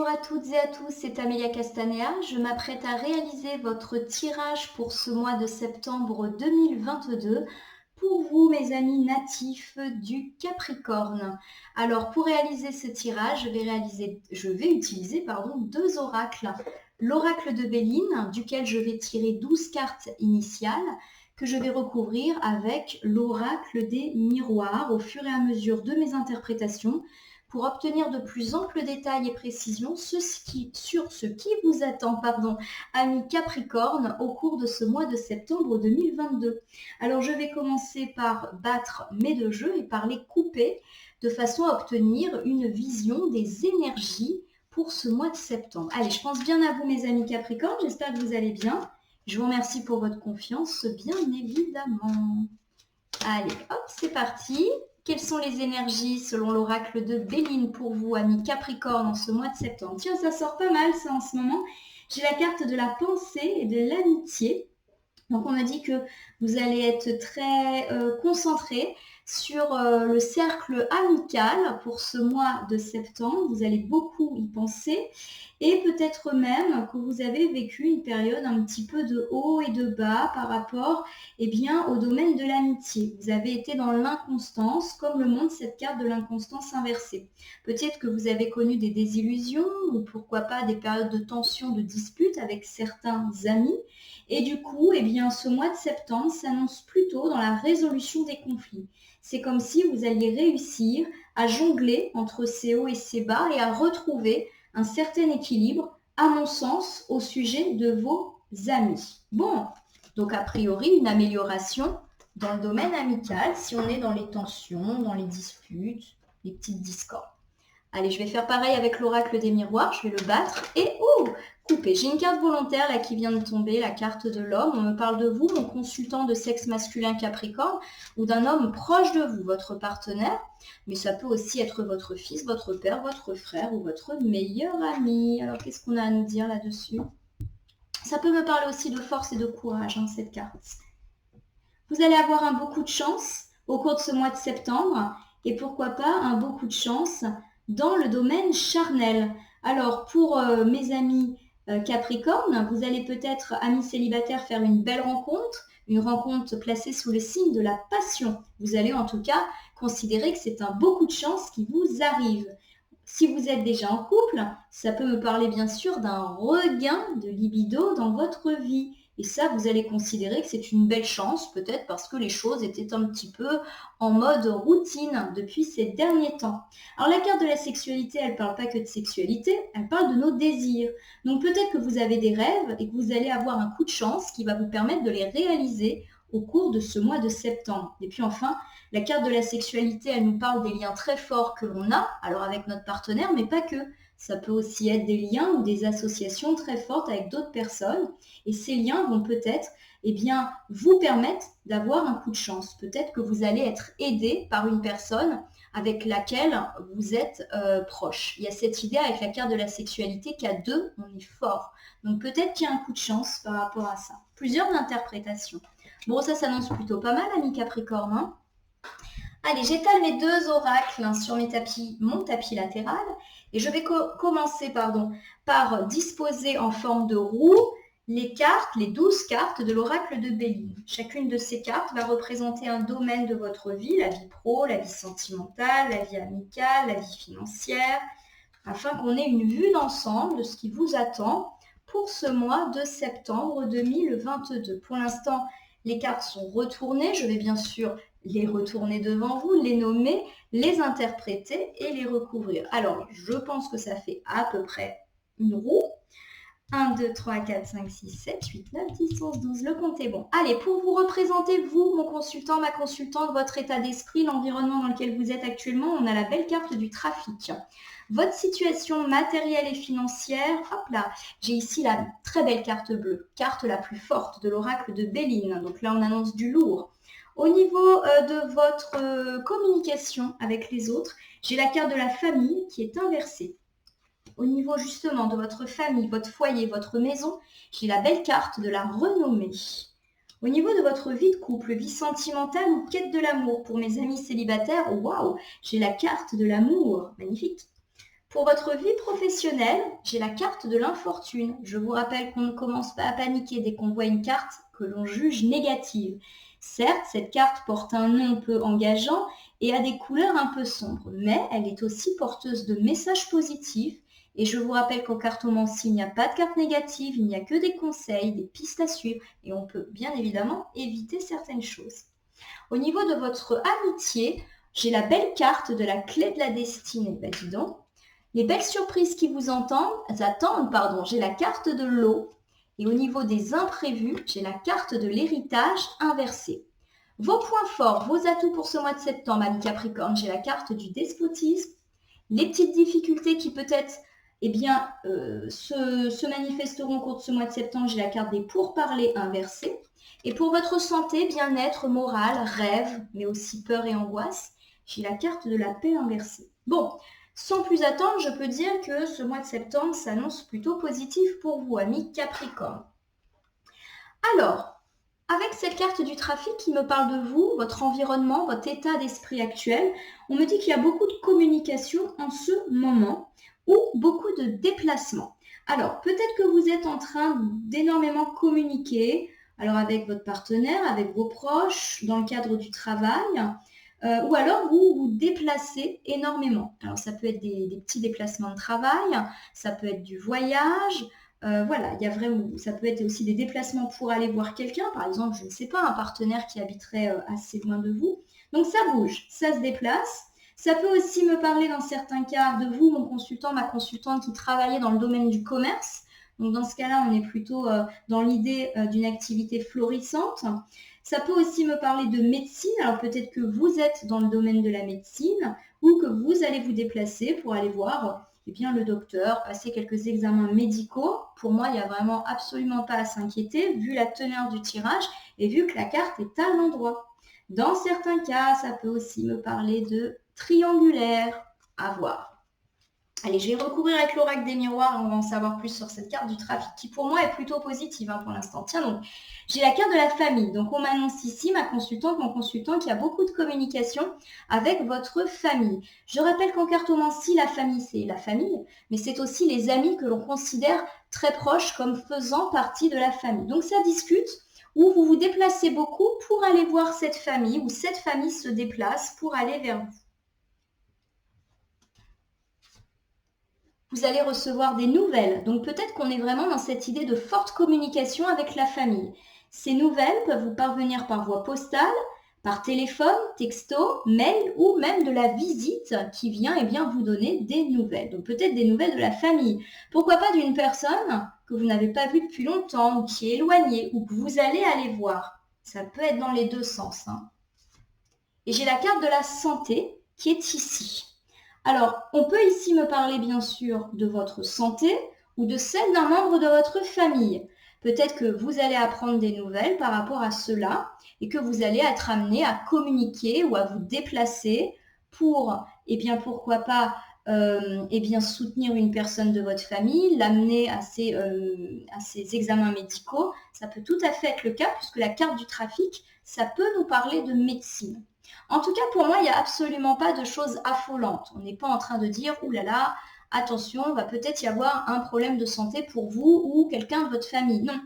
Bonjour à toutes et à tous, c'est Amélia Castanea. Je m'apprête à réaliser votre tirage pour ce mois de septembre 2022 pour vous, mes amis natifs du Capricorne. Alors, pour réaliser ce tirage, je vais utiliser deux oracles. L'oracle de Béline, duquel je vais tirer 12 cartes initiales, que je vais recouvrir avec l'oracle des miroirs au fur et à mesure de mes interprétations, pour obtenir de plus amples détails et précisions sur ce qui vous attend, amis Capricorne, au cours de ce mois de septembre 2022. Alors, je vais commencer par battre mes deux jeux et par les couper de façon à obtenir une vision des énergies pour ce mois de septembre. Allez, je pense bien à vous, mes amis Capricorne. J'espère que vous allez bien. Je vous remercie pour votre confiance, bien évidemment. Allez, hop, c'est parti. Quelles sont les énergies selon l'oracle de Béline pour vous, amis Capricorne, en ce mois de septembre? Tiens, ça sort pas mal ça en ce moment. J'ai la carte de la pensée et de l'amitié. Donc on a dit que vous allez être très concentré sur le cercle amical pour ce mois de septembre. Vous allez beaucoup y penser et peut-être même que vous avez vécu une période un petit peu de haut et de bas par rapport au domaine de l'amitié. Vous avez été dans l'inconstance, comme le montre cette carte de l'inconstance inversée. Peut-être que vous avez connu des désillusions ou pourquoi pas des périodes de tension, de dispute avec certains amis. Et du coup, ce mois de septembre s'annonce plutôt dans la résolution des conflits. C'est comme si vous alliez réussir à jongler entre ces hauts et ces bas et à retrouver un certain équilibre, à mon sens, au sujet de vos amis. Bon, donc a priori, une amélioration dans le domaine amical si on est dans les tensions, dans les disputes, les petites discordes. Allez, je vais faire pareil avec l'oracle des miroirs, je vais le battre et couper. J'ai une carte volontaire là qui vient de tomber, la carte de l'homme. On me parle de vous, mon consultant de sexe masculin Capricorne, ou d'un homme proche de vous, votre partenaire. Mais ça peut aussi être votre fils, votre père, votre frère ou votre meilleur ami. Alors, qu'est-ce qu'on a à nous dire là-dessus? Ça peut me parler aussi de force et de courage, cette carte. Vous allez avoir un beaucoup de chance au cours de ce mois de septembre et pourquoi pas un beaucoup de chance dans le domaine charnel. Alors, pour mes amis Capricorne, vous allez peut-être, amis célibataires, faire une belle rencontre, une rencontre placée sous le signe de la passion. Vous allez en tout cas considérer que c'est un beaucoup de chance qui vous arrive. Si vous êtes déjà en couple, ça peut me parler bien sûr d'un regain de libido dans votre vie. Et ça, vous allez considérer que c'est une belle chance, peut-être parce que les choses étaient un petit peu en mode routine depuis ces derniers temps. Alors la carte de la sexualité, elle ne parle pas que de sexualité, elle parle de nos désirs. Donc peut-être que vous avez des rêves et que vous allez avoir un coup de chance qui va vous permettre de les réaliser au cours de ce mois de septembre. Et puis enfin, la carte de la sexualité, elle nous parle des liens très forts que l'on a, alors avec notre partenaire, mais pas que. Ça peut aussi être des liens ou des associations très fortes avec d'autres personnes. Et ces liens vont peut-être vous permettre d'avoir un coup de chance. Peut-être que vous allez être aidé par une personne avec laquelle vous êtes proche. Il y a cette idée avec la carte de la sexualité qu'à deux, on est fort. Donc peut-être qu'il y a un coup de chance par rapport à ça. Plusieurs interprétations. Bon, ça s'annonce plutôt pas mal, ami Capricorne, hein. Allez, j'étale mes deux oracles sur mon tapis latéral et je vais commencer par disposer en forme de roue les 12 cartes de l'oracle de Béline. Chacune de ces cartes va représenter un domaine de votre vie, la vie pro, la vie sentimentale, la vie amicale, la vie financière, afin qu'on ait une vue d'ensemble de ce qui vous attend pour ce mois de septembre 2022. Pour l'instant, les cartes sont retournées. Je vais bien sûr les retourner devant vous, les nommer, les interpréter et les recouvrir. Alors, je pense que ça fait à peu près une roue. 1, 2, 3, 4, 5, 6, 7, 8, 9, 10, 11, 12. Le compte est bon. Allez, pour vous représenter, vous, mon consultant, ma consultante, votre état d'esprit, l'environnement dans lequel vous êtes actuellement, on a la belle carte du trafic. Votre situation matérielle et financière, hop là, j'ai ici la très belle carte bleue, carte la plus forte de l'oracle de Béline. Donc là, on annonce du lourd. Au niveau de votre communication avec les autres, j'ai la carte de la famille qui est inversée. Au niveau justement de votre famille, votre foyer, votre maison, j'ai la belle carte de la renommée. Au niveau de votre vie de couple, vie sentimentale ou quête de l'amour, pour mes amis célibataires, waouh, j'ai la carte de l'amour, magnifique. Pour votre vie professionnelle, j'ai la carte de l'infortune. Je vous rappelle qu'on ne commence pas à paniquer dès qu'on voit une carte que l'on juge négative. Certes, cette carte porte un nom peu engageant et a des couleurs un peu sombres, mais elle est aussi porteuse de messages positifs. Et je vous rappelle qu'en cartomancie, il n'y a pas de carte négative, il n'y a que des conseils, des pistes à suivre et on peut bien évidemment éviter certaines choses. Au niveau de votre amitié, j'ai la belle carte de la clé de la destinée. Ben dis donc, les belles surprises qui vous attendent, j'ai la carte de l'eau. Et au niveau des imprévus, j'ai la carte de l'héritage inversée. Vos points forts, vos atouts pour ce mois de septembre, ami Capricorne, j'ai la carte du despotisme. Les petites difficultés qui peut-être se manifesteront au cours de ce mois de septembre, j'ai la carte des pourparlers inversés. Et pour votre santé, bien-être, morale, rêve, mais aussi peur et angoisse, j'ai la carte de la paix inversée. Bon, sans plus attendre, je peux dire que ce mois de septembre s'annonce plutôt positif pour vous, amis Capricorne. Alors, avec cette carte du trafic qui me parle de vous, votre environnement, votre état d'esprit actuel, on me dit qu'il y a beaucoup de communication en ce moment ou beaucoup de déplacements. Alors, peut-être que vous êtes en train d'énormément communiquer, alors avec votre partenaire, avec vos proches, dans le cadre du travail, ou alors vous vous déplacez énormément. Alors, ça peut être des petits déplacements de travail, ça peut être du voyage, voilà, il y a vraiment, ça peut être aussi des déplacements pour aller voir quelqu'un, par exemple, je ne sais pas, un partenaire qui habiterait assez loin de vous. Donc ça bouge, ça se déplace. Ça peut aussi me parler dans certains cas de vous, mon consultant, ma consultante qui travaillait dans le domaine du commerce. Donc dans ce cas-là, on est plutôt dans l'idée d'une activité florissante. Ça peut aussi me parler de médecine. Alors peut-être que vous êtes dans le domaine de la médecine ou que vous allez vous déplacer pour aller voir le docteur, passer quelques examens médicaux. Pour moi, il n'y a vraiment absolument pas à s'inquiéter vu la teneur du tirage et vu que la carte est à l'endroit. Dans certains cas, ça peut aussi me parler de triangulaire à voir. Allez, je vais recourir avec l'oracle des miroirs, on va en savoir plus sur cette carte du trafic qui pour moi est plutôt positive pour l'instant. Tiens donc, j'ai la carte de la famille. Donc on m'annonce ici, ma consultante, mon consultant, qu'il y a beaucoup de communication avec votre famille. Je rappelle qu'en cartomancie, la famille, c'est la famille, mais c'est aussi les amis que l'on considère très proches comme faisant partie de la famille. Donc ça discute, où vous vous déplacez beaucoup pour aller voir cette famille, ou cette famille se déplace pour aller vers vous. Vous allez recevoir des nouvelles. Donc peut-être qu'on est vraiment dans cette idée de forte communication avec la famille. Ces nouvelles peuvent vous parvenir par voie postale, par téléphone, texto, mail ou même de la visite qui vient vous donner des nouvelles. Donc peut-être des nouvelles de la famille. Pourquoi pas d'une personne que vous n'avez pas vue depuis longtemps ou qui est éloignée ou que vous allez aller voir. Ça peut être dans les deux sens. Et j'ai la carte de la santé qui est ici. Alors, on peut ici me parler bien sûr de votre santé ou de celle d'un membre de votre famille. Peut-être que vous allez apprendre des nouvelles par rapport à cela et que vous allez être amené à communiquer ou à vous déplacer pour, pourquoi pas, soutenir une personne de votre famille, l'amener à ses examens médicaux. Ça peut tout à fait être le cas puisque la carte du trafic, ça peut nous parler de médecine. En tout cas, pour moi, il n'y a absolument pas de choses affolantes. On n'est pas en train de dire « Ouh là là, attention, va peut-être y avoir un problème de santé pour vous ou quelqu'un de votre famille ». Non,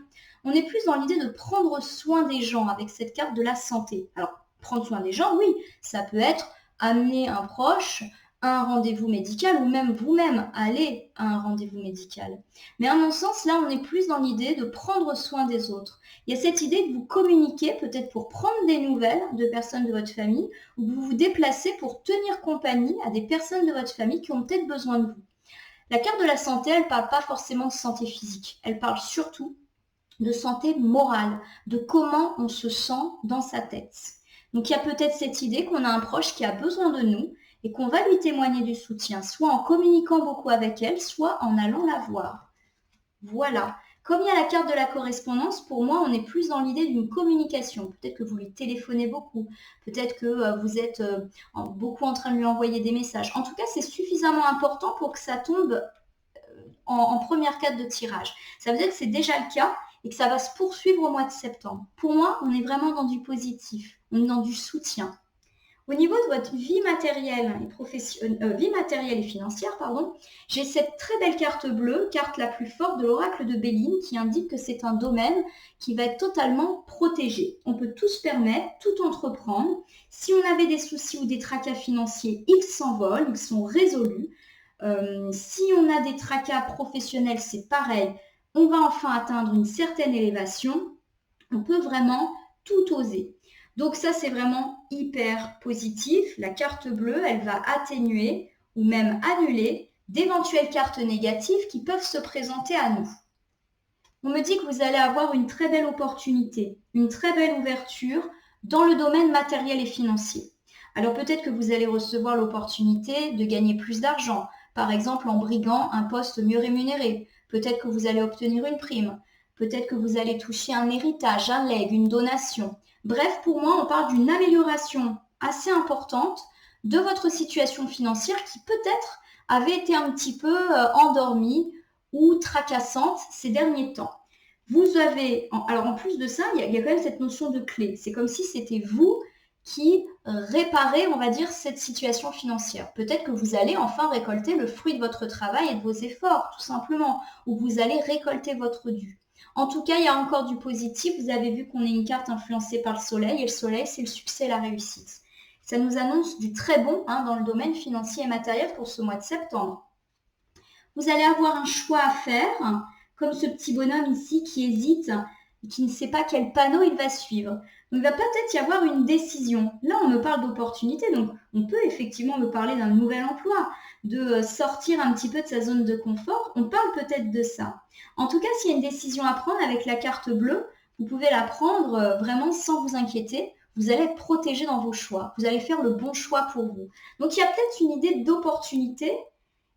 on est plus dans l'idée de prendre soin des gens avec cette carte de la santé. Alors, prendre soin des gens, oui, ça peut être amener un proche à un rendez-vous médical ou même vous-même aller à un rendez-vous médical. Mais à mon sens, là, on est plus dans l'idée de prendre soin des autres. Il y a cette idée que vous communiquez peut-être pour prendre des nouvelles de personnes de votre famille ou que vous vous déplacez pour tenir compagnie à des personnes de votre famille qui ont peut-être besoin de vous. La carte de la santé, elle ne parle pas forcément de santé physique. Elle parle surtout de santé morale, de comment on se sent dans sa tête. Donc il y a peut-être cette idée qu'on a un proche qui a besoin de nous et qu'on va lui témoigner du soutien, soit en communiquant beaucoup avec elle, soit en allant la voir. Voilà. Comme il y a la carte de la correspondance, pour moi, on est plus dans l'idée d'une communication. Peut-être que vous lui téléphonez beaucoup. Peut-être que vous êtes beaucoup en train de lui envoyer des messages. En tout cas, c'est suffisamment important pour que ça tombe en première carte de tirage. Ça veut dire que c'est déjà le cas et que ça va se poursuivre au mois de septembre. Pour moi, on est vraiment dans du positif. On est dans du soutien. Au niveau de votre vie matérielle et financière, j'ai cette très belle carte bleue, carte la plus forte de l'oracle de Béline, qui indique que c'est un domaine qui va être totalement protégé. On peut tout se permettre, tout entreprendre. Si on avait des soucis ou des tracas financiers, ils s'envolent, ils sont résolus. Si on a des tracas professionnels, c'est pareil. On va enfin atteindre une certaine élévation. On peut vraiment tout oser. Donc ça, c'est vraiment hyper positif. La carte bleue, elle va atténuer ou même annuler d'éventuelles cartes négatives qui peuvent se présenter à nous. On me dit que vous allez avoir une très belle opportunité, une très belle ouverture dans le domaine matériel et financier. Alors peut-être que vous allez recevoir l'opportunité de gagner plus d'argent, par exemple en briguant un poste mieux rémunéré. Peut-être que vous allez obtenir une prime. Peut-être que vous allez toucher un héritage, un legs, une donation. Bref, pour moi, on parle d'une amélioration assez importante de votre situation financière qui peut-être avait été un petit peu endormie ou tracassante ces derniers temps. Vous avez, alors en plus de ça, il y a quand même cette notion de clé. C'est comme si c'était vous qui réparez, on va dire, cette situation financière. Peut-être que vous allez enfin récolter le fruit de votre travail et de vos efforts, tout simplement, ou vous allez récolter votre dû. En tout cas, il y a encore du positif. Vous avez vu qu'on est une carte influencée par le soleil, et le soleil, c'est le succès et la réussite. Ça nous annonce du très bon dans le domaine financier et matériel pour ce mois de septembre. Vous allez avoir un choix à faire, comme ce petit bonhomme ici qui hésite, qui ne sait pas quel panneau il va suivre. Donc, il va peut-être y avoir une décision. Là, on me parle d'opportunité, donc on peut effectivement me parler d'un nouvel emploi, de sortir un petit peu de sa zone de confort. On parle peut-être de ça. En tout cas, s'il y a une décision à prendre avec la carte bleue, vous pouvez la prendre vraiment sans vous inquiéter. Vous allez être protégé dans vos choix. Vous allez faire le bon choix pour vous. Donc, il y a peut-être une idée d'opportunité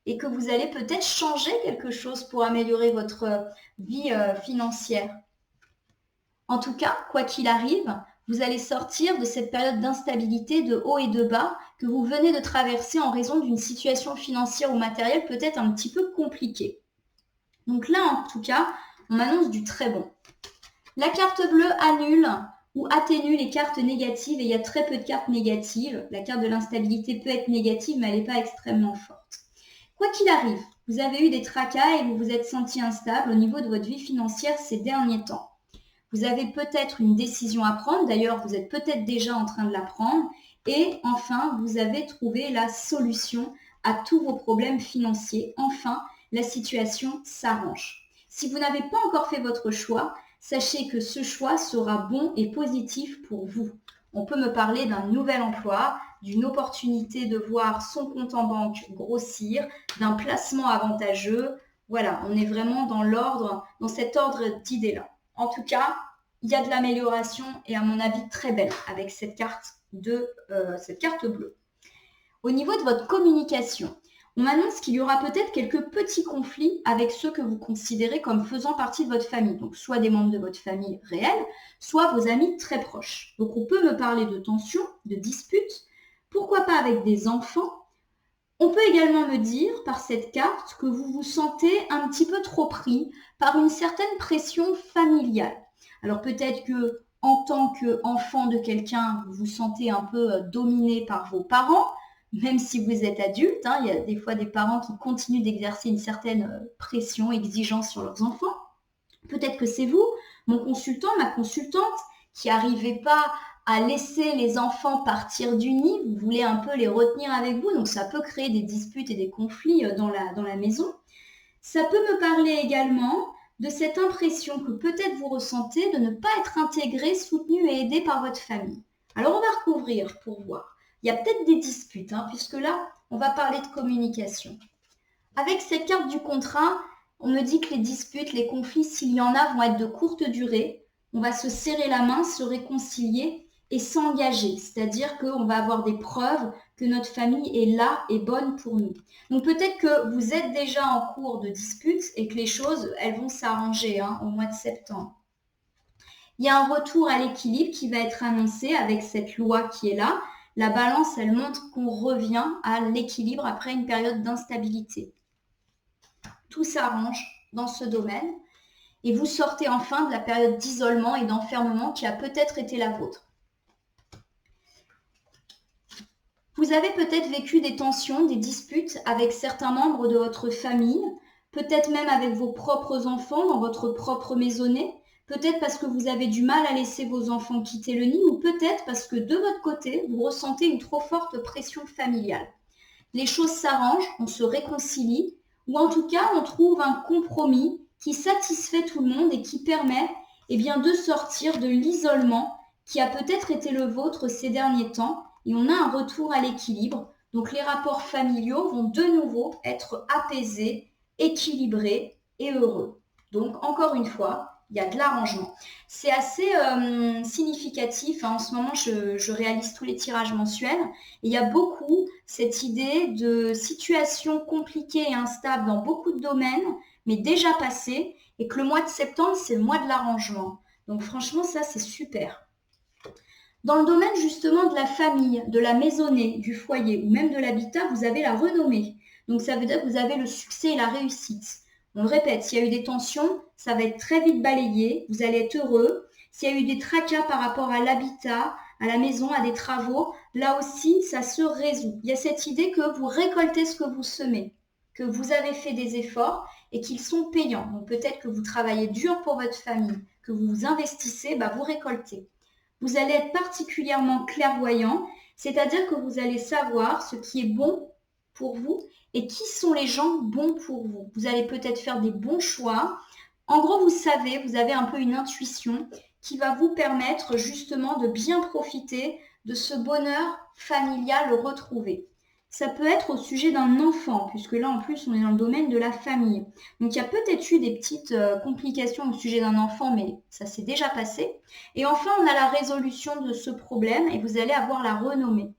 et que vous allez peut-être changer quelque chose pour améliorer votre vie financière. En tout cas, quoi qu'il arrive, vous allez sortir de cette période d'instabilité, de haut et de bas que vous venez de traverser en raison d'une situation financière ou matérielle peut-être un petit peu compliquée. Donc là, en tout cas, on m'annonce du très bon. La carte bleue annule ou atténue les cartes négatives et il y a très peu de cartes négatives. La carte de l'instabilité peut être négative, mais elle n'est pas extrêmement forte. Quoi qu'il arrive, vous avez eu des tracas et vous vous êtes senti instable au niveau de votre vie financière ces derniers temps. Vous avez peut-être une décision à prendre, d'ailleurs vous êtes peut-être déjà en train de la prendre, et enfin vous avez trouvé la solution à tous vos problèmes financiers. Enfin, la situation s'arrange. Si vous n'avez pas encore fait votre choix, sachez que ce choix sera bon et positif pour vous. On peut me parler d'un nouvel emploi, d'une opportunité de voir son compte en banque grossir, d'un placement avantageux. Voilà, on est vraiment dans cet ordre d'idées-là. En tout cas, il y a de l'amélioration et à mon avis très belle avec cette carte bleue. Au niveau de votre communication, on m'annonce qu'il y aura peut-être quelques petits conflits avec ceux que vous considérez comme faisant partie de votre famille. Donc soit des membres de votre famille réels, soit vos amis très proches. Donc on peut me parler de tensions, de disputes, pourquoi pas avec des enfants. On peut également me dire par cette carte que vous vous sentez un petit peu trop pris par une certaine pression familiale. Alors peut-être que en tant qu'enfant de quelqu'un, vous vous sentez un peu dominé par vos parents, même si vous êtes adulte. Il y a des fois des parents qui continuent d'exercer une certaine pression, exigence sur leurs enfants. Peut-être que c'est vous, mon consultant, ma consultante, qui n'arrivez pas à laisser les enfants partir du nid, vous voulez un peu les retenir avec vous, donc ça peut créer des disputes et des conflits dans la maison. Ça peut me parler également de cette impression que peut-être vous ressentez de ne pas être intégré, soutenu et aidé par votre famille. Alors on va recouvrir pour voir. Il y a peut-être des disputes, puisque là, on va parler de communication. Avec cette carte du contrat, on me dit que les disputes, les conflits, s'il y en a, vont être de courte durée. On va se serrer la main, se réconcilier et s'engager. C'est-à-dire qu'on va avoir des preuves que notre famille est là et bonne pour nous. Donc peut-être que vous êtes déjà en cours de dispute et que les choses, elles vont s'arranger au mois de septembre. Il y a un retour à l'équilibre qui va être annoncé avec cette loi qui est là. La balance, elle montre qu'on revient à l'équilibre après une période d'instabilité. Tout s'arrange dans ce domaine et vous sortez enfin de la période d'isolement et d'enfermement qui a peut-être été la vôtre. Vous avez peut-être vécu des tensions, des disputes avec certains membres de votre famille, peut-être même avec vos propres enfants dans votre propre maisonnée, peut-être parce que vous avez du mal à laisser vos enfants quitter le nid, ou peut-être parce que de votre côté, vous ressentez une trop forte pression familiale. Les choses s'arrangent, on se réconcilie, ou en tout cas, on trouve un compromis qui satisfait tout le monde et qui permet de sortir de l'isolement qui a peut-être été le vôtre ces derniers temps, et on a un retour à l'équilibre. Donc les rapports familiaux vont de nouveau être apaisés, équilibrés et heureux. Donc encore une fois, il y a de l'arrangement. C'est assez significatif. En ce moment, je réalise tous les tirages mensuels. Et il y a beaucoup cette idée de situations compliquées et instables dans beaucoup de domaines, mais déjà passées, et que le mois de septembre, c'est le mois de l'arrangement. Donc franchement, ça, c'est super. Dans le domaine justement de la famille, de la maisonnée, du foyer ou même de l'habitat, vous avez la renommée. Donc ça veut dire que vous avez le succès et la réussite. On le répète, s'il y a eu des tensions, ça va être très vite balayé, vous allez être heureux. S'il y a eu des tracas par rapport à l'habitat, à la maison, à des travaux, là aussi, ça se résout. Il y a cette idée que vous récoltez ce que vous semez, que vous avez fait des efforts et qu'ils sont payants. Donc peut-être que vous travaillez dur pour votre famille, que vous vous investissez, vous récoltez. Vous allez être particulièrement clairvoyant, c'est-à-dire que vous allez savoir ce qui est bon pour vous et qui sont les gens bons pour vous. Vous allez peut-être faire des bons choix. En gros, vous savez, vous avez un peu une intuition qui va vous permettre justement de bien profiter de ce bonheur familial retrouvé. Ça peut être au sujet d'un enfant, puisque là en plus on est dans le domaine de la famille. Donc il y a peut-être eu des petites complications au sujet d'un enfant, mais ça s'est déjà passé. Et enfin, on a la résolution de ce problème et vous allez avoir la renommée.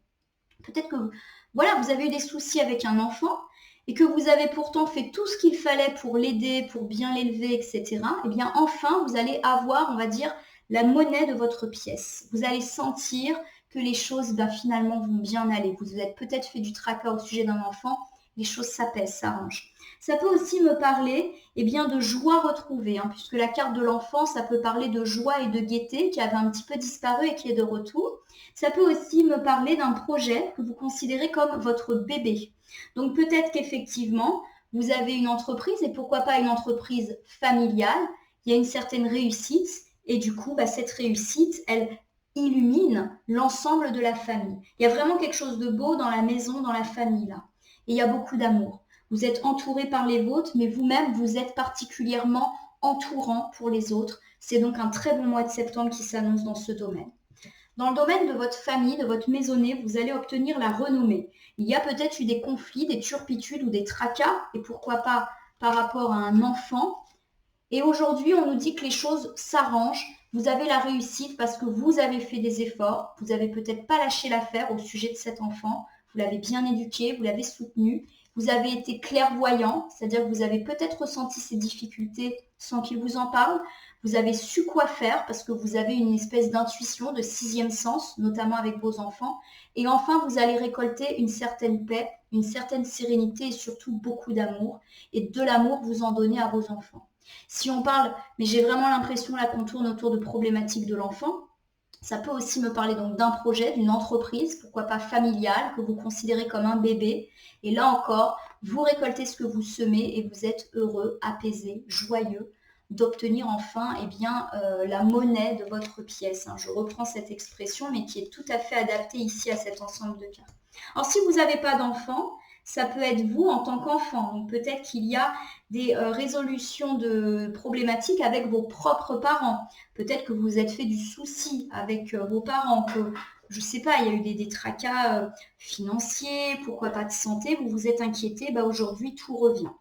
Peut-être que vous avez eu des soucis avec un enfant et que vous avez pourtant fait tout ce qu'il fallait pour l'aider, pour bien l'élever, etc. Eh bien, enfin, vous allez avoir, on va dire, la monnaie de votre pièce. Vous allez sentir que les choses, finalement, vont bien aller. Vous avez peut-être fait du tracas au sujet d'un enfant, les choses s'apaisent, s'arrangent. Ça peut aussi me parler de joie retrouvée, puisque la carte de l'enfant, ça peut parler de joie et de gaieté qui avait un petit peu disparu et qui est de retour. Ça peut aussi me parler d'un projet que vous considérez comme votre bébé. Donc peut-être qu'effectivement, vous avez une entreprise et pourquoi pas une entreprise familiale. Il y a une certaine réussite et du coup, cette réussite, elle illumine l'ensemble de la famille. Il y a vraiment quelque chose de beau dans la maison, dans la famille là. Et il y a beaucoup d'amour. Vous êtes entouré par les vôtres, mais vous-même, vous êtes particulièrement entourant pour les autres. C'est donc un très bon mois de septembre qui s'annonce dans ce domaine. Dans le domaine de votre famille, de votre maisonnée, vous allez obtenir la renommée. Il y a peut-être eu des conflits, des turpitudes ou des tracas, et pourquoi pas par rapport à un enfant. Et aujourd'hui, on nous dit que les choses s'arrangent. Vous avez la réussite parce que vous avez fait des efforts. Vous n'avez peut-être pas lâché l'affaire au sujet de cet enfant. Vous l'avez bien éduqué, vous l'avez soutenu. Vous avez été clairvoyant, c'est-à-dire que vous avez peut-être ressenti ces difficultés sans qu'il vous en parle. Vous avez su quoi faire parce que vous avez une espèce d'intuition, de sixième sens, notamment avec vos enfants. Et enfin, vous allez récolter une certaine paix, une certaine sérénité et surtout beaucoup d'amour. Et de l'amour, vous en donnez à vos enfants. Si on parle, mais j'ai vraiment l'impression là qu'on tourne autour de problématiques de l'enfant, ça peut aussi me parler donc d'un projet, d'une entreprise, pourquoi pas familiale, que vous considérez comme un bébé. Et là encore, vous récoltez ce que vous semez et vous êtes heureux, apaisé, joyeux d'obtenir enfin la monnaie de votre pièce. Je reprends cette expression, mais qui est tout à fait adaptée ici à cet ensemble de cartes. Alors si vous n'avez pas d'enfant, ça peut être vous en tant qu'enfant. Donc peut-être qu'il y a des résolutions de problématiques avec vos propres parents. Peut-être que vous vous êtes fait du souci avec vos parents, que je ne sais pas, il y a eu des tracas financiers, pourquoi pas de santé, vous vous êtes inquiété, aujourd'hui tout revient.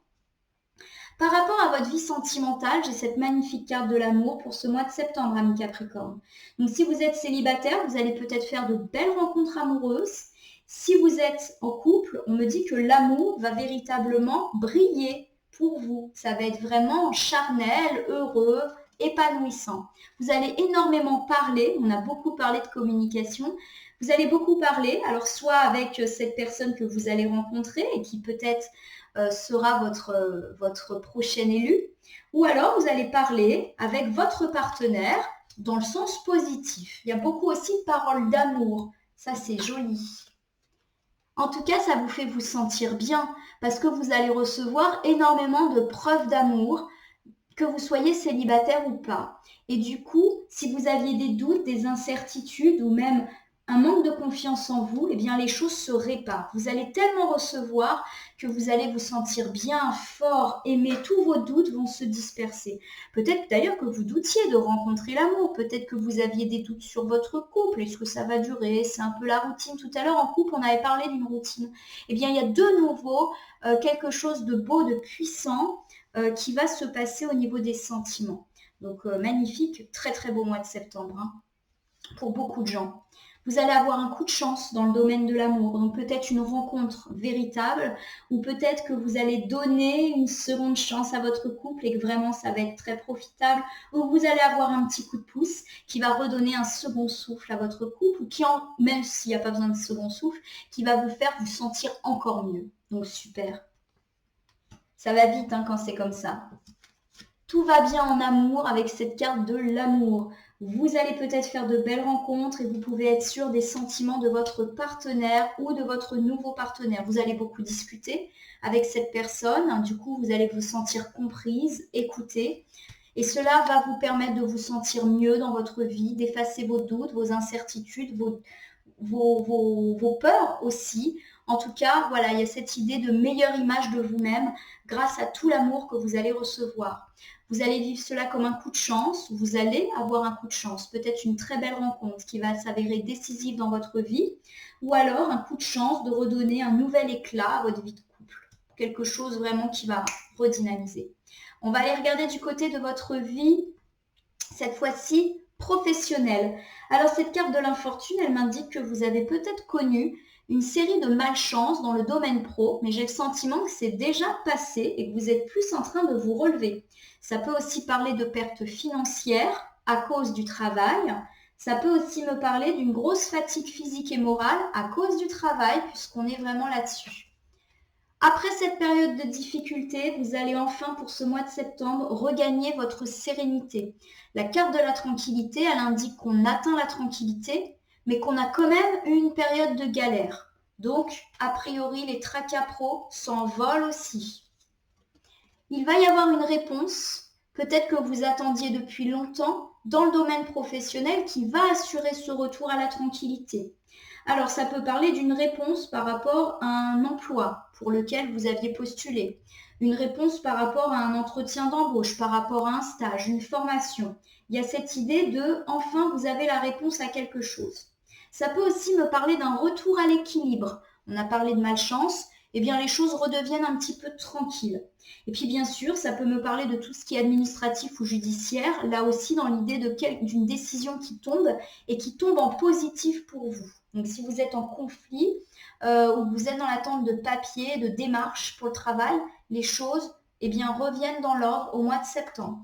Par rapport à votre vie sentimentale, j'ai cette magnifique carte de l'amour pour ce mois de septembre, amis Capricorne. Donc si vous êtes célibataire, vous allez peut-être faire de belles rencontres amoureuses. Si vous êtes en couple, on me dit que l'amour va véritablement briller pour vous. Ça va être vraiment charnel, heureux, épanouissant. Vous allez énormément parler, on a beaucoup parlé de communication. Vous allez beaucoup parler, alors soit avec cette personne que vous allez rencontrer et qui peut-être sera votre prochain élu, ou alors vous allez parler avec votre partenaire dans le sens positif. Il y a beaucoup aussi de paroles d'amour, ça c'est joli. En tout cas, ça vous fait vous sentir bien parce que vous allez recevoir énormément de preuves d'amour, que vous soyez célibataire ou pas. Et du coup, si vous aviez des doutes, des incertitudes ou même un manque de confiance en vous, eh bien les choses se réparent. Vous allez tellement recevoir que vous allez vous sentir bien, fort, aimé, tous vos doutes vont se disperser. Peut-être d'ailleurs que vous doutiez de rencontrer l'amour, peut-être que vous aviez des doutes sur votre couple, est-ce que ça va durer, c'est un peu la routine. Tout à l'heure en couple, on avait parlé d'une routine. Eh bien, il y a de nouveau quelque chose de beau, de puissant qui va se passer au niveau des sentiments. Donc magnifique, très très beau mois de septembre hein, pour beaucoup de gens. Vous allez avoir un coup de chance dans le domaine de l'amour, donc peut-être une rencontre véritable ou peut-être que vous allez donner une seconde chance à votre couple et que vraiment ça va être très profitable ou vous allez avoir un petit coup de pouce qui va redonner un second souffle à votre couple ou qui, même s'il n'y a pas besoin de second souffle, qui va vous faire vous sentir encore mieux. Donc super. Ça va vite hein, quand c'est comme ça. Tout va bien en amour avec cette carte de l'amour. Vous allez peut-être faire de belles rencontres et vous pouvez être sûr des sentiments de votre partenaire ou de votre nouveau partenaire. Vous allez beaucoup discuter avec cette personne. Du coup, vous allez vous sentir comprise, écoutée. Et cela va vous permettre de vous sentir mieux dans votre vie, d'effacer vos doutes, vos incertitudes, vos peurs aussi. En tout cas, voilà, il y a cette idée de meilleure image de vous-même grâce à tout l'amour que vous allez recevoir. Vous allez vivre cela comme un coup de chance, vous allez avoir un coup de chance, peut-être une très belle rencontre qui va s'avérer décisive dans votre vie, ou alors un coup de chance de redonner un nouvel éclat à votre vie de couple. Quelque chose vraiment qui va redynamiser. On va aller regarder du côté de votre vie, cette fois-ci professionnelle. Alors cette carte de l'infortune, elle m'indique que vous avez peut-être connu une série de malchances dans le domaine pro, mais j'ai le sentiment que c'est déjà passé et que vous êtes plus en train de vous relever. Ça peut aussi parler de pertes financières à cause du travail. Ça peut aussi me parler d'une grosse fatigue physique et morale à cause du travail, puisqu'on est vraiment là-dessus. Après cette période de difficulté, vous allez enfin, pour ce mois de septembre, regagner votre sérénité. La carte de la tranquillité, elle indique qu'on atteint la tranquillité, mais qu'on a quand même une période de galère. Donc, a priori, les tracas pro s'envolent aussi. Il va y avoir une réponse, peut-être que vous attendiez depuis longtemps, dans le domaine professionnel qui va assurer ce retour à la tranquillité. Alors, ça peut parler d'une réponse par rapport à un emploi pour lequel vous aviez postulé, une réponse par rapport à un entretien d'embauche, par rapport à un stage, une formation. Il y a cette idée de, enfin, vous avez la réponse à quelque chose. Ça peut aussi me parler d'un retour à l'équilibre. On a parlé de malchance, eh bien les choses redeviennent un petit peu tranquilles. Et puis bien sûr, ça peut me parler de tout ce qui est administratif ou judiciaire, là aussi dans l'idée d'une décision qui tombe et qui tombe en positif pour vous. Donc si vous êtes en conflit ou vous êtes dans l'attente de papiers, de démarches pour le travail, les choses reviennent dans l'ordre au mois de septembre.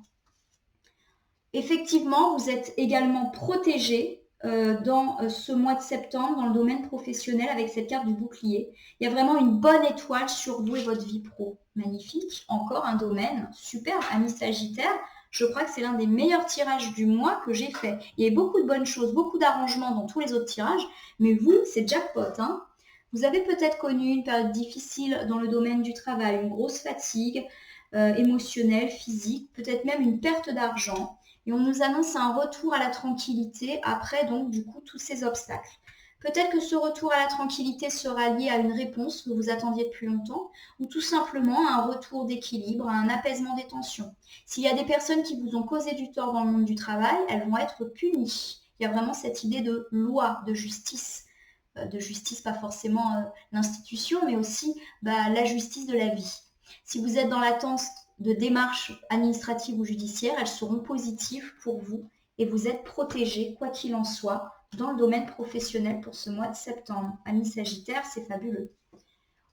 Effectivement, vous êtes également protégé dans ce mois de septembre dans le domaine professionnel avec cette carte du bouclier. Il y a vraiment une bonne étoile sur vous et votre vie pro. Magnifique. Encore un domaine super. Ami Sagittaire, je crois que c'est l'un des meilleurs tirages du mois que j'ai fait. Il y a beaucoup de bonnes choses, beaucoup d'arrangements dans tous les autres tirages, mais vous, c'est jackpot. Hein. Vous avez peut-être connu une période difficile dans le domaine du travail, une grosse fatigue émotionnelle, physique, peut-être même une perte d'argent. Et on nous annonce un retour à la tranquillité après donc du coup tous ces obstacles. Peut-être que ce retour à la tranquillité sera lié à une réponse que vous attendiez depuis longtemps ou tout simplement à un retour d'équilibre, à un apaisement des tensions. S'il y a des personnes qui vous ont causé du tort dans le monde du travail, elles vont être punies. Il y a vraiment cette idée de loi, de justice pas forcément l'institution, mais aussi la justice de la vie. Si vous êtes dans l'attente de démarches administratives ou judiciaires, elles seront positives pour vous et vous êtes protégé, quoi qu'il en soit, dans le domaine professionnel pour ce mois de septembre. Amis Sagittaire, c'est fabuleux.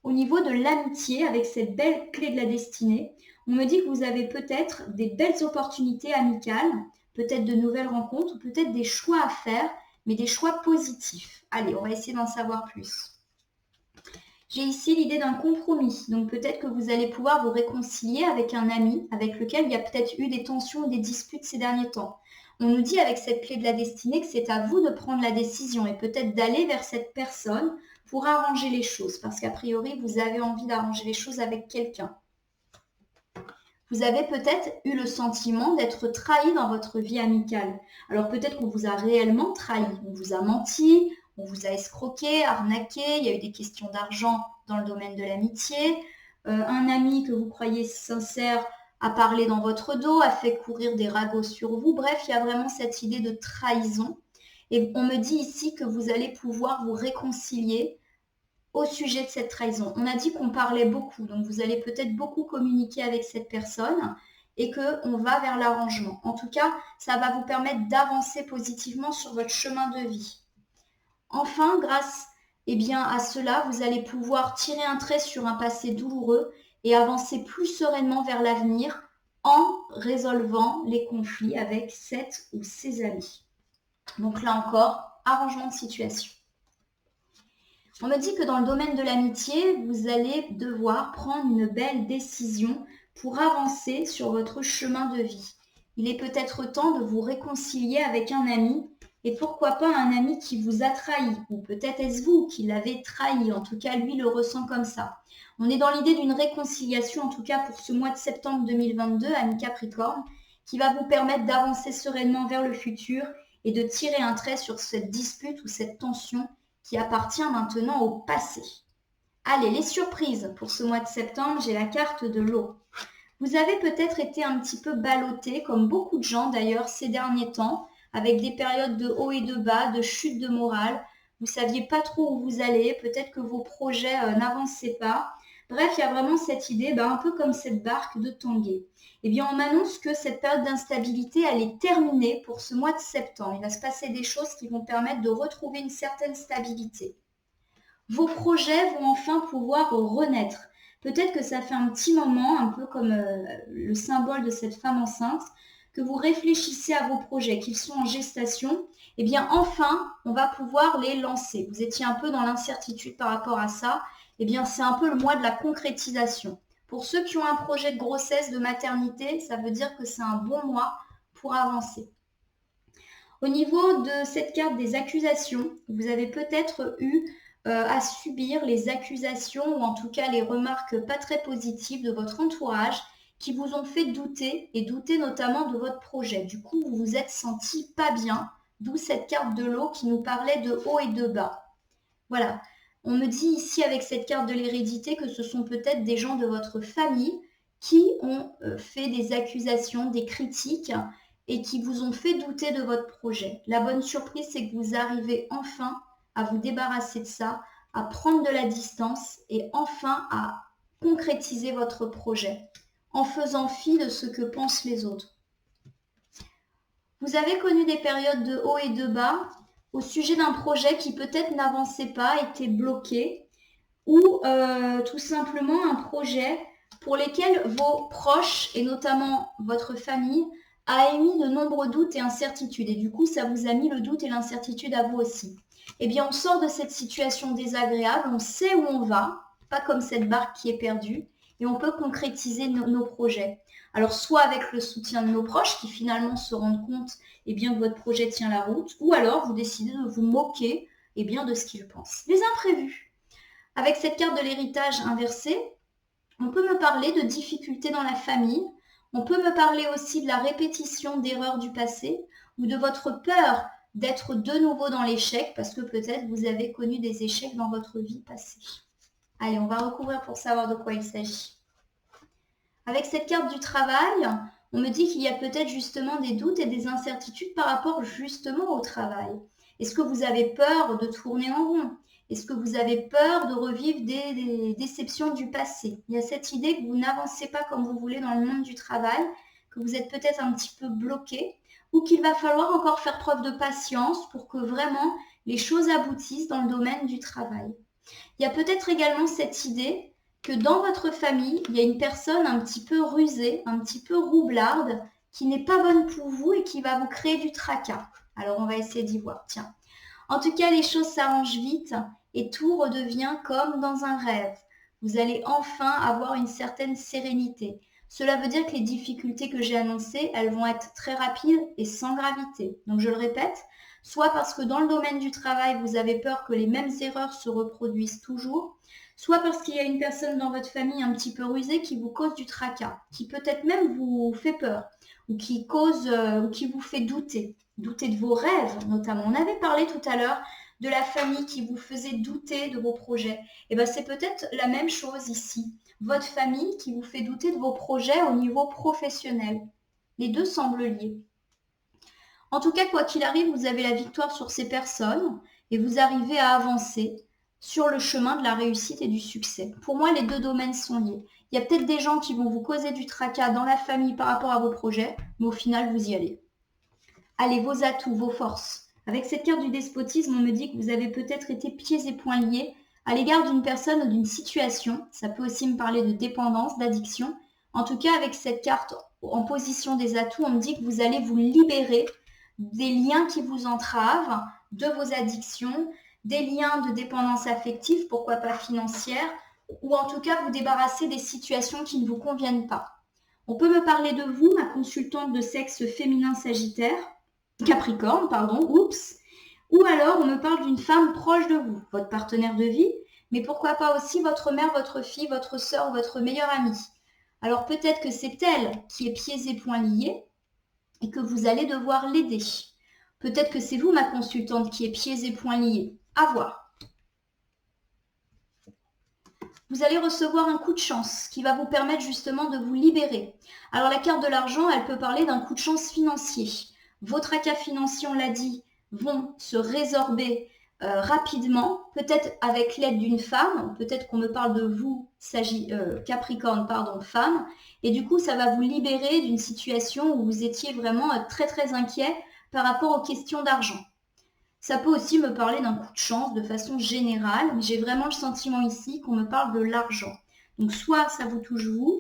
Au niveau de l'amitié, avec cette belle clé de la destinée, on me dit que vous avez peut-être des belles opportunités amicales, peut-être de nouvelles rencontres, peut-être des choix à faire, mais des choix positifs. Allez, on va essayer d'en savoir plus. J'ai ici l'idée d'un compromis, donc peut-être que vous allez pouvoir vous réconcilier avec un ami avec lequel il y a peut-être eu des tensions ou des disputes ces derniers temps. On nous dit avec cette clé de la destinée que c'est à vous de prendre la décision et peut-être d'aller vers cette personne pour arranger les choses, parce qu'a priori, vous avez envie d'arranger les choses avec quelqu'un. Vous avez peut-être eu le sentiment d'être trahi dans votre vie amicale. Alors peut-être qu'on vous a réellement trahi, on vous a menti, on vous a escroqué, arnaqué, il y a eu des questions d'argent dans le domaine de l'amitié, un ami que vous croyez sincère a parlé dans votre dos, a fait courir des ragots sur vous. Bref, il y a vraiment cette idée de trahison. Et on me dit ici que vous allez pouvoir vous réconcilier au sujet de cette trahison. On a dit qu'on parlait beaucoup, donc vous allez peut-être beaucoup communiquer avec cette personne et qu'on va vers l'arrangement. En tout cas, ça va vous permettre d'avancer positivement sur votre chemin de vie. Enfin, grâce à cela, vous allez pouvoir tirer un trait sur un passé douloureux et avancer plus sereinement vers l'avenir en résolvant les conflits avec cette ou ses amis. Donc là encore, arrangement de situation. On me dit que dans le domaine de l'amitié, vous allez devoir prendre une belle décision pour avancer sur votre chemin de vie. Il est peut-être temps de vous réconcilier avec un ami et pourquoi pas un ami qui vous a trahi, ou peut-être est-ce vous qui l'avez trahi, en tout cas lui le ressent comme ça. On est dans l'idée d'une réconciliation, en tout cas pour ce mois de septembre 2022, ami Capricorne, qui va vous permettre d'avancer sereinement vers le futur et de tirer un trait sur cette dispute ou cette tension qui appartient maintenant au passé. Allez, les surprises pour ce mois de septembre, j'ai la carte de l'eau. Vous avez peut-être été un petit peu ballotté, comme beaucoup de gens d'ailleurs ces derniers temps, avec des périodes de haut et de bas, de chute de morale. Vous ne saviez pas trop où vous allez, peut-être que vos projets n'avançaient pas. Bref, il y a vraiment cette idée, un peu comme cette barque de Tanguay. Eh bien, on m'annonce que cette période d'instabilité, elle est terminée pour ce mois de septembre. Il va se passer des choses qui vont permettre de retrouver une certaine stabilité. Vos projets vont enfin pouvoir renaître. Peut-être que ça fait un petit moment, un peu comme le symbole de cette femme enceinte, que vous réfléchissez à vos projets, qu'ils sont en gestation. Eh bien, enfin, on va pouvoir les lancer. Vous étiez un peu dans l'incertitude par rapport à ça. Eh bien, c'est un peu le mois de la concrétisation. Pour ceux qui ont un projet de grossesse, de maternité, ça veut dire que c'est un bon mois pour avancer. Au niveau de cette carte des accusations, vous avez peut-être eu à subir les accusations ou en tout cas les remarques pas très positives de votre entourage qui vous ont fait douter et douter notamment de votre projet. Du coup, vous vous êtes senti pas bien, d'où cette carte de l'eau qui nous parlait de haut et de bas. Voilà. On me dit ici avec cette carte de l'hérédité que ce sont peut-être des gens de votre famille qui ont fait des accusations, des critiques et qui vous ont fait douter de votre projet. La bonne surprise, c'est que vous arrivez enfin à vous débarrasser de ça, à prendre de la distance et enfin à concrétiser votre projet en faisant fi de ce que pensent les autres. Vous avez connu des périodes de haut et de bas au sujet d'un projet qui peut-être n'avançait pas, était bloqué, ou tout simplement un projet pour lequel vos proches, et notamment votre famille, a émis de nombreux doutes et incertitudes. Et du coup, ça vous a mis le doute et l'incertitude à vous aussi. Eh bien, on sort de cette situation désagréable, on sait où on va, pas comme cette barque qui est perdue, et on peut concrétiser nos projets. Alors, soit avec le soutien de nos proches qui finalement se rendent compte que votre projet tient la route, ou alors vous décidez de vous moquer de ce qu'ils pensent. Les imprévus. Avec cette carte de l'héritage inversé, on peut me parler de difficultés dans la famille, on peut me parler aussi de la répétition d'erreurs du passé ou de votre peur d'être de nouveau dans l'échec parce que peut-être vous avez connu des échecs dans votre vie passée. Allez, on va recouvrir pour savoir de quoi il s'agit. Avec cette carte du travail, on me dit qu'il y a peut-être justement des doutes et des incertitudes par rapport justement au travail. Est-ce que vous avez peur de tourner en rond ? Est-ce que vous avez peur de revivre des déceptions du passé ? Il y a cette idée que vous n'avancez pas comme vous voulez dans le monde du travail, que vous êtes peut-être un petit peu bloqué ou qu'il va falloir encore faire preuve de patience pour que vraiment les choses aboutissent dans le domaine du travail. Il y a peut-être également cette idée que dans votre famille, il y a une personne un petit peu rusée, un petit peu roublarde, qui n'est pas bonne pour vous et qui va vous créer du tracas. Alors, on va essayer d'y voir. Tiens. En tout cas, les choses s'arrangent vite et tout redevient comme dans un rêve. Vous allez enfin avoir une certaine sérénité. Cela veut dire que les difficultés que j'ai annoncées, elles vont être très rapides et sans gravité. Donc, je le répète, soit parce que dans le domaine du travail, vous avez peur que les mêmes erreurs se reproduisent toujours, soit parce qu'il y a une personne dans votre famille un petit peu rusée qui vous cause du tracas, qui peut-être même vous fait peur, ou qui cause, ou qui vous fait douter de vos rêves notamment. On avait parlé tout à l'heure de la famille qui vous faisait douter de vos projets. Et bien c'est peut-être la même chose ici. Votre famille qui vous fait douter de vos projets au niveau professionnel. Les deux semblent liés. En tout cas, quoi qu'il arrive, vous avez la victoire sur ces personnes et vous arrivez à avancer sur le chemin de la réussite et du succès. Pour moi, les deux domaines sont liés. Il y a peut-être des gens qui vont vous causer du tracas dans la famille par rapport à vos projets, mais au final, vous y allez. Allez, vos atouts, vos forces. Avec cette carte du despotisme, on me dit que vous avez peut-être été pieds et poings liés à l'égard d'une personne ou d'une situation. Ça peut aussi me parler de dépendance, d'addiction. En tout cas, avec cette carte en position des atouts, on me dit que vous allez vous libérer des liens qui vous entravent, de vos addictions, des liens de dépendance affective, pourquoi pas financière, ou en tout cas vous débarrasser des situations qui ne vous conviennent pas. On peut me parler de vous, ma consultante de sexe féminin Sagittaire, Capricorne, pardon, oups. Ou alors on me parle d'une femme proche de vous, votre partenaire de vie, mais pourquoi pas aussi votre mère, votre fille, votre sœur ou votre meilleure amie. Alors peut-être que c'est elle qui est pieds et poings liée et que vous allez devoir l'aider. Peut-être que c'est vous, ma consultante, qui est pieds et poings liés. À voir. Vous allez recevoir un coup de chance qui va vous permettre justement de vous libérer. Alors la carte de l'argent, elle peut parler d'un coup de chance financier. Vos tracas financiers, on l'a dit, vont se résorber rapidement, peut-être avec l'aide d'une femme, peut-être qu'on me parle de vous, Capricorne, pardon, femme, et du coup ça va vous libérer d'une situation où vous étiez vraiment très très inquiet par rapport aux questions d'argent. Ça peut aussi me parler d'un coup de chance de façon générale, mais j'ai vraiment le sentiment ici qu'on me parle de l'argent. Donc soit ça vous touche vous,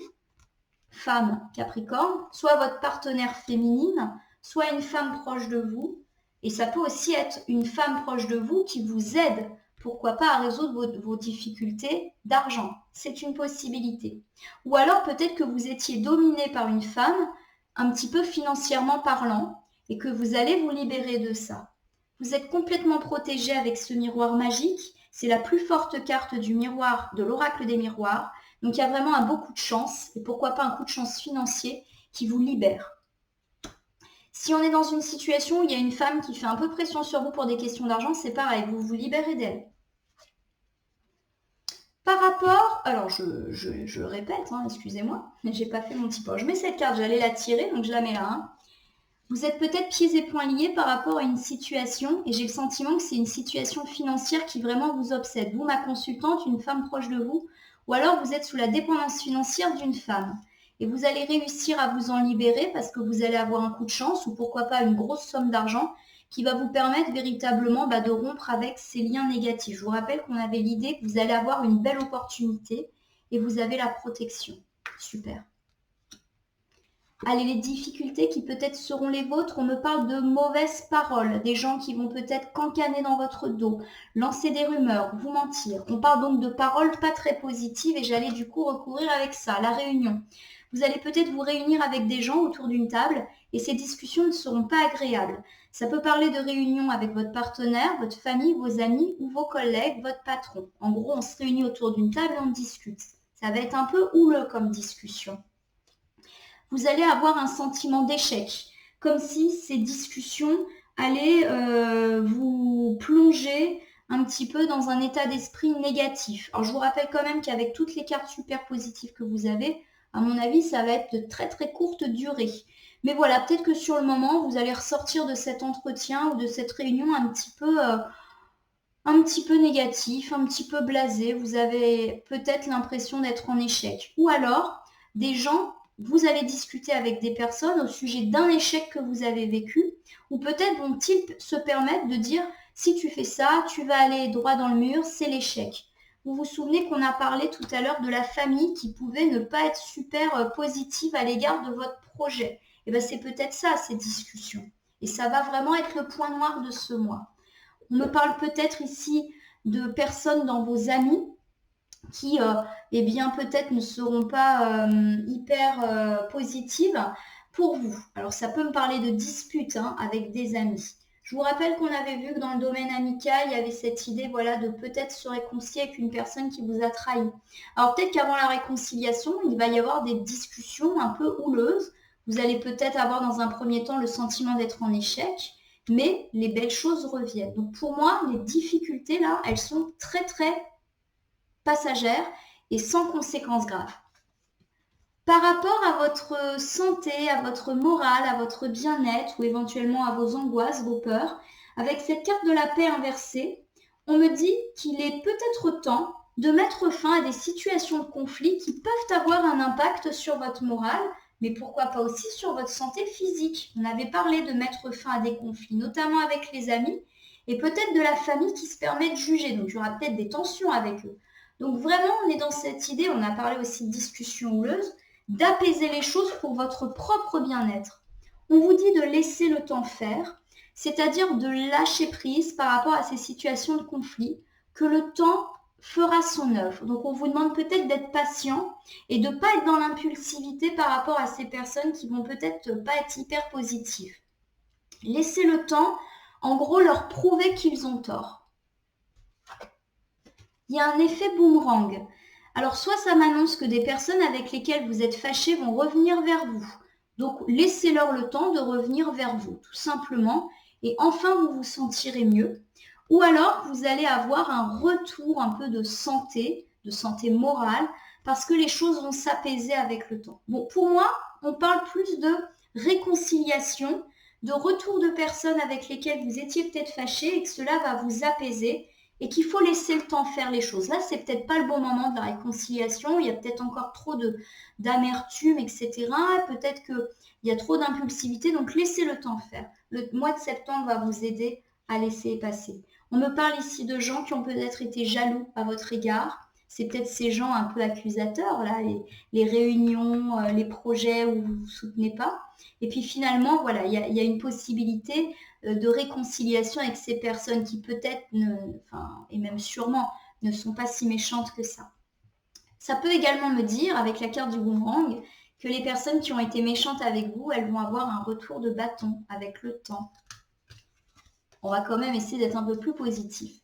femme Capricorne, soit votre partenaire féminine, soit une femme proche de vous, et ça peut aussi être une femme proche de vous qui vous aide, pourquoi pas, à résoudre vos difficultés d'argent. C'est une possibilité. Ou alors peut-être que vous étiez dominé par une femme, un petit peu financièrement parlant, et que vous allez vous libérer de ça. Vous êtes complètement protégé avec ce miroir magique. C'est la plus forte carte du miroir, de l'oracle des miroirs. Donc il y a vraiment un beau coup de chance, et pourquoi pas un coup de chance financier qui vous libère. Si on est dans une situation où il y a une femme qui fait un peu pression sur vous pour des questions d'argent, c'est pareil, vous vous libérez d'elle. Par rapport, alors je répète, excusez-moi, j'ai pas fait mon petit point. Je mets cette carte, j'allais la tirer, donc je la mets là. Vous êtes peut-être pieds et poings liés par rapport à une situation, et j'ai le sentiment que c'est une situation financière qui vraiment vous obsède. Vous, ma consultante, une femme proche de vous, ou alors vous êtes sous la dépendance financière d'une femme. Et vous allez réussir à vous en libérer parce que vous allez avoir un coup de chance, ou pourquoi pas une grosse somme d'argent, qui va vous permettre véritablement de rompre avec ces liens négatifs. Je vous rappelle qu'on avait l'idée que vous allez avoir une belle opportunité, et vous avez la protection. Super. Allez, les difficultés qui peut-être seront les vôtres, on me parle de mauvaises paroles, des gens qui vont peut-être cancaner dans votre dos, lancer des rumeurs, vous mentir. On parle donc de paroles pas très positives et j'allais du coup recourir avec ça, la réunion. Vous allez peut-être vous réunir avec des gens autour d'une table et ces discussions ne seront pas agréables. Ça peut parler de réunions avec votre partenaire, votre famille, vos amis ou vos collègues, votre patron. En gros, on se réunit autour d'une table et on discute. Ça va être un peu houleux comme discussion. Vous allez avoir un sentiment d'échec, comme si ces discussions allaient vous plonger un petit peu dans un état d'esprit négatif. Alors je vous rappelle quand même qu'avec toutes les cartes super positives que vous avez, à mon avis, ça va être de très très courte durée. Mais voilà, peut-être que sur le moment, vous allez ressortir de cet entretien ou de cette réunion un petit peu négatif, un petit peu blasé. Vous avez peut-être l'impression d'être en échec. Ou alors, des gens, vous allez discuter avec des personnes au sujet d'un échec que vous avez vécu, ou peut-être vont-ils se permettre de dire si tu fais ça, tu vas aller droit dans le mur, c'est l'échec. Vous vous souvenez qu'on a parlé tout à l'heure de la famille qui pouvait ne pas être super positive à l'égard de votre projet. Et bien c'est peut-être ça, ces discussions. Et ça va vraiment être le point noir de ce mois. On me parle peut-être ici de personnes dans vos amis qui, eh bien, peut-être ne seront pas hyper positives pour vous. Alors, ça peut me parler de disputes avec des amis. Je vous rappelle qu'on avait vu que dans le domaine amical, il y avait cette idée voilà, de peut-être se réconcilier avec une personne qui vous a trahi. Alors peut-être qu'avant la réconciliation, il va y avoir des discussions un peu houleuses. Vous allez peut-être avoir dans un premier temps le sentiment d'être en échec, mais les belles choses reviennent. Donc pour moi, les difficultés là, elles sont très très passagères et sans conséquences graves. Par rapport à votre santé, à votre morale, à votre bien-être ou éventuellement à vos angoisses, vos peurs, avec cette carte de la paix inversée, on me dit qu'il est peut-être temps de mettre fin à des situations de conflit qui peuvent avoir un impact sur votre morale, mais pourquoi pas aussi sur votre santé physique. On avait parlé de mettre fin à des conflits, notamment avec les amis et peut-être de la famille qui se permet de juger. Donc il y aura peut-être des tensions avec eux. Donc vraiment, on est dans cette idée, on a parlé aussi de discussions houleuses, d'apaiser les choses pour votre propre bien-être. On vous dit de laisser le temps faire, c'est-à-dire de lâcher prise par rapport à ces situations de conflit, que le temps fera son œuvre. Donc on vous demande peut-être d'être patient et de ne pas être dans l'impulsivité par rapport à ces personnes qui vont peut-être pas être hyper positives. Laissez le temps, en gros, leur prouver qu'ils ont tort. Il y a un effet boomerang. Alors, soit ça m'annonce que des personnes avec lesquelles vous êtes fâchés vont revenir vers vous. Donc, laissez-leur le temps de revenir vers vous, tout simplement. Et enfin, vous vous sentirez mieux. Ou alors, vous allez avoir un retour un peu de santé morale, parce que les choses vont s'apaiser avec le temps. Bon, pour moi, on parle plus de réconciliation, de retour de personnes avec lesquelles vous étiez peut-être fâchés et que cela va vous apaiser et qu'il faut laisser le temps faire les choses. Là, c'est peut-être pas le bon moment de la réconciliation, il y a peut-être encore trop d'amertume, etc. Peut-être qu'il y a trop d'impulsivité, donc laissez le temps faire. Le mois de septembre va vous aider à laisser passer. On me parle ici de gens qui ont peut-être été jaloux à votre égard. C'est peut-être ces gens un peu accusateurs, là, les réunions, les projets où vous ne vous soutenez pas. Et puis finalement, voilà, il y a une possibilité de réconciliation avec ces personnes qui peut-être, et même sûrement, ne sont pas si méchantes que ça. Ça peut également me dire, avec la carte du boomerang, que les personnes qui ont été méchantes avec vous, elles vont avoir un retour de bâton avec le temps. On va quand même essayer d'être un peu plus positif.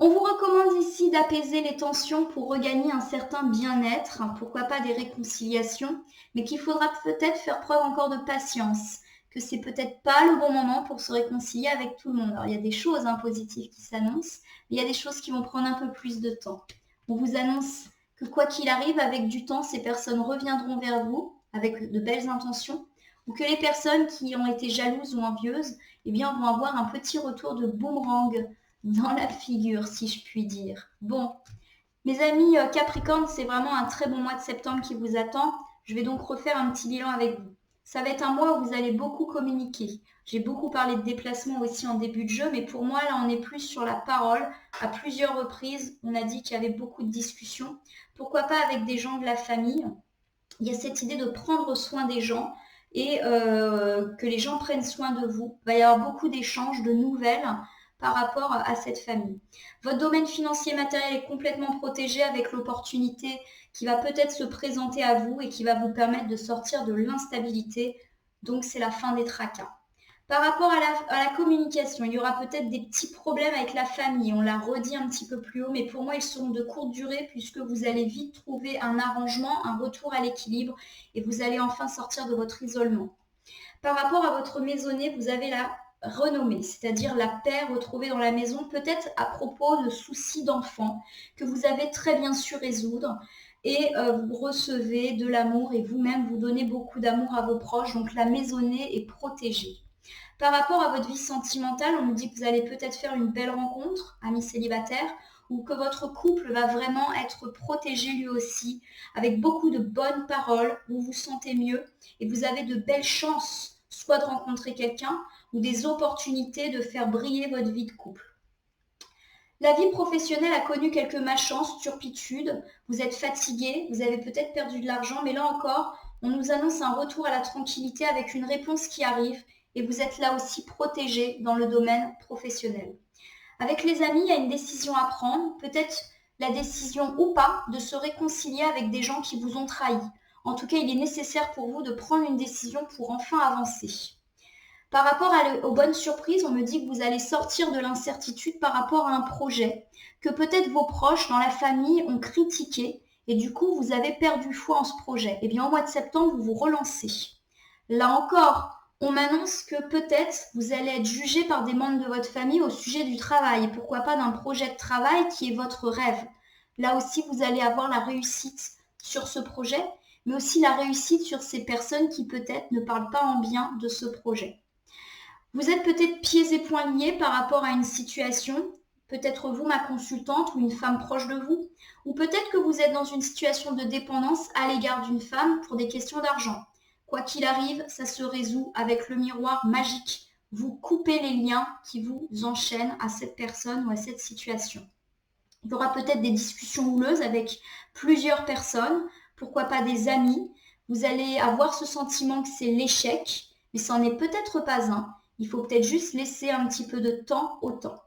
On vous recommande ici d'apaiser les tensions pour regagner un certain bien-être, pourquoi pas des réconciliations, mais qu'il faudra peut-être faire preuve encore de patience, que c'est peut-être pas le bon moment pour se réconcilier avec tout le monde. Alors il y a des choses positives qui s'annoncent, mais il y a des choses qui vont prendre un peu plus de temps. On vous annonce que quoi qu'il arrive, avec du temps, ces personnes reviendront vers vous avec de belles intentions, ou que les personnes qui ont été jalouses ou envieuses, eh bien, vont avoir un petit retour de boomerang dans la figure, si je puis dire. Bon, mes amis Capricorne, c'est vraiment un très bon mois de septembre qui vous attend. Je vais donc refaire un petit bilan avec vous. Ça va être un mois où vous allez beaucoup communiquer. J'ai beaucoup parlé de déplacement aussi en début de jeu, mais pour moi, là, on est plus sur la parole. À plusieurs reprises, on a dit qu'il y avait beaucoup de discussions. Pourquoi pas avec des gens de la famille? Il y a cette idée de prendre soin des gens et que les gens prennent soin de vous. Il va y avoir beaucoup d'échanges, de nouvelles par rapport à cette famille. Votre domaine financier matériel est complètement protégé avec l'opportunité qui va peut-être se présenter à vous et qui va vous permettre de sortir de l'instabilité. Donc, c'est la fin des tracas. Par rapport à la communication, il y aura peut-être des petits problèmes avec la famille. On l'a redit un petit peu plus haut, mais pour moi, ils seront de courte durée puisque vous allez vite trouver un arrangement, un retour à l'équilibre et vous allez enfin sortir de votre isolement. Par rapport à votre maisonnée, vous avez la renommée, c'est-à-dire la paix retrouvée dans la maison, peut-être à propos de soucis d'enfants que vous avez très bien su résoudre et vous recevez de l'amour et vous-même vous donnez beaucoup d'amour à vos proches, donc la maisonnée est protégée. Par rapport à votre vie sentimentale, on me dit que vous allez peut-être faire une belle rencontre, amis célibataires, ou que votre couple va vraiment être protégé lui aussi, avec beaucoup de bonnes paroles, vous vous sentez mieux et vous avez de belles chances, soit de rencontrer quelqu'un ou des opportunités de faire briller votre vie de couple. La vie professionnelle a connu quelques malchances, turpitudes, vous êtes fatigué, vous avez peut-être perdu de l'argent, mais là encore, on nous annonce un retour à la tranquillité avec une réponse qui arrive et vous êtes là aussi protégé dans le domaine professionnel. Avec les amis, il y a une décision à prendre, peut-être la décision ou pas de se réconcilier avec des gens qui vous ont trahi. En tout cas, il est nécessaire pour vous de prendre une décision pour enfin avancer. Par rapport aux bonnes surprises, on me dit que vous allez sortir de l'incertitude par rapport à un projet, que peut-être vos proches dans la famille ont critiqué et du coup vous avez perdu foi en ce projet. Eh bien au mois de septembre, vous vous relancez. Là encore, on m'annonce que peut-être vous allez être jugé par des membres de votre famille au sujet du travail et pourquoi pas d'un projet de travail qui est votre rêve. Là aussi, vous allez avoir la réussite sur ce projet, mais aussi la réussite sur ces personnes qui peut-être ne parlent pas en bien de ce projet. Vous êtes peut-être pieds et poings liés par rapport à une situation, peut-être vous, ma consultante, ou une femme proche de vous, ou peut-être que vous êtes dans une situation de dépendance à l'égard d'une femme pour des questions d'argent. Quoi qu'il arrive, ça se résout avec le miroir magique. Vous coupez les liens qui vous enchaînent à cette personne ou à cette situation. Il y aura peut-être des discussions houleuses avec plusieurs personnes, pourquoi pas des amis. Vous allez avoir ce sentiment que c'est l'échec, mais ça n'en est peut-être pas un. Il faut peut-être juste laisser un petit peu de temps au temps.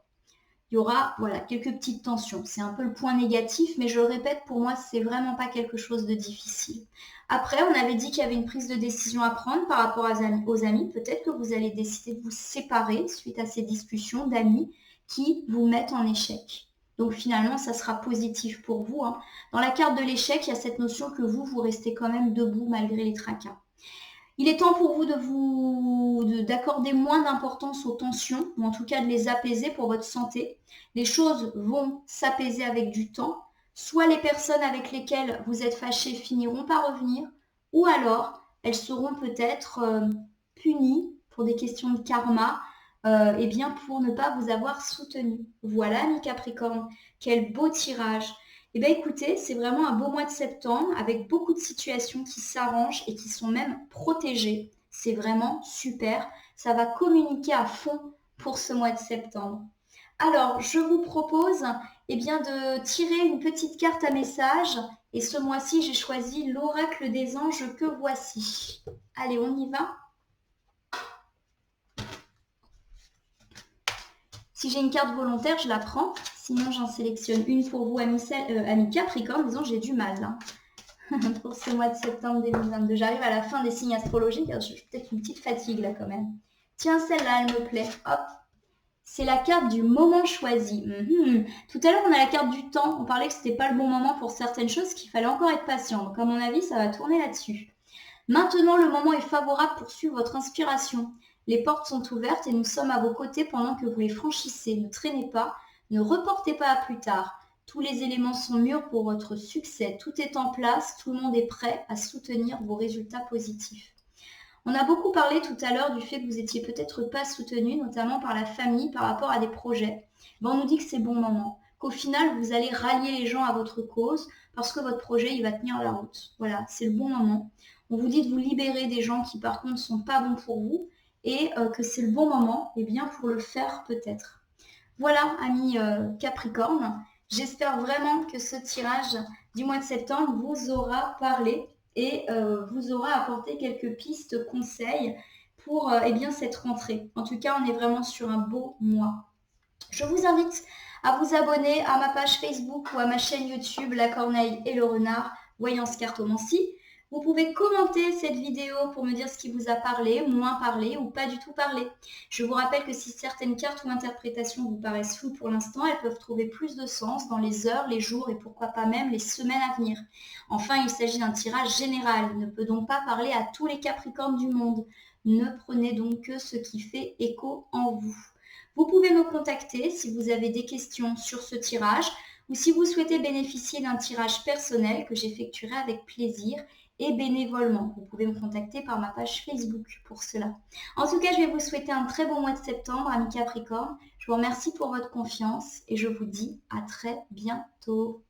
Il y aura quelques petites tensions. C'est un peu le point négatif, mais je le répète, pour moi, c'est vraiment pas quelque chose de difficile. Après, on avait dit qu'il y avait une prise de décision à prendre par rapport aux amis. Peut-être que vous allez décider de vous séparer suite à ces discussions d'amis qui vous mettent en échec. Donc finalement, ça sera positif pour vous. Dans la carte de l'échec, il y a cette notion que vous restez quand même debout malgré les tracas. Il est temps pour vous d'accorder moins d'importance aux tensions, ou en tout cas de les apaiser pour votre santé. Les choses vont s'apaiser avec du temps. Soit les personnes avec lesquelles vous êtes fâchés finiront par revenir, ou alors elles seront peut-être punies pour des questions de karma, pour ne pas vous avoir soutenu. Voilà, mes Capricornes, quel beau tirage. Eh bien écoutez, c'est vraiment un beau mois de septembre avec beaucoup de situations qui s'arrangent et qui sont même protégées. C'est vraiment super. Ça va communiquer à fond pour ce mois de septembre. Alors, je vous propose de tirer une petite carte à message. Et ce mois-ci, j'ai choisi l'oracle des anges que voici. Allez, on y va. Si j'ai une carte volontaire, je la prends. Sinon, j'en sélectionne une pour vous, amis Capricorne. Disons, j'ai du mal pour ce mois de septembre 2022. J'arrive à la fin des signes astrologiques. J'ai peut-être une petite fatigue là quand même. Tiens, celle-là, elle me plaît. Hop. C'est la carte du moment choisi. Tout à l'heure, on a la carte du temps. On parlait que ce n'était pas le bon moment pour certaines choses, qu'il fallait encore être patient. Donc, à mon avis, ça va tourner là-dessus. Maintenant, le moment est favorable pour suivre votre inspiration. Les portes sont ouvertes et nous sommes à vos côtés pendant que vous les franchissez. Ne traînez pas, ne reportez pas à plus tard. Tous les éléments sont mûrs pour votre succès. Tout est en place, tout le monde est prêt à soutenir vos résultats positifs. On a beaucoup parlé tout à l'heure du fait que vous étiez peut-être pas soutenu, notamment par la famille, par rapport à des projets. On nous dit que c'est bon moment, qu'au final, vous allez rallier les gens à votre cause parce que votre projet, il va tenir la route. Voilà, c'est le bon moment. On vous dit de vous libérer des gens qui, par contre, ne sont pas bons pour vous et que c'est le bon moment pour le faire peut-être. Voilà, amis Capricorne, j'espère vraiment que ce tirage du mois de septembre vous aura parlé et vous aura apporté quelques pistes, conseils pour cette rentrée. En tout cas, on est vraiment sur un beau mois. Je vous invite à vous abonner à ma page Facebook ou à ma chaîne YouTube La Corneille et le Renard, Voyance Cartomancie. Vous pouvez commenter cette vidéo pour me dire ce qui vous a parlé, moins parlé ou pas du tout parlé. Je vous rappelle que si certaines cartes ou interprétations vous paraissent floues pour l'instant, elles peuvent trouver plus de sens dans les heures, les jours et pourquoi pas même les semaines à venir. Enfin, il s'agit d'un tirage général. Il ne peut donc pas parler à tous les Capricornes du monde. Ne prenez donc que ce qui fait écho en vous. Vous pouvez me contacter si vous avez des questions sur ce tirage ou si vous souhaitez bénéficier d'un tirage personnel que j'effectuerai avec plaisir et bénévolement. Vous pouvez me contacter par ma page Facebook pour cela. En tout cas, je vais vous souhaiter un très bon mois de septembre, amis Capricorne. Je vous remercie pour votre confiance et je vous dis à très bientôt.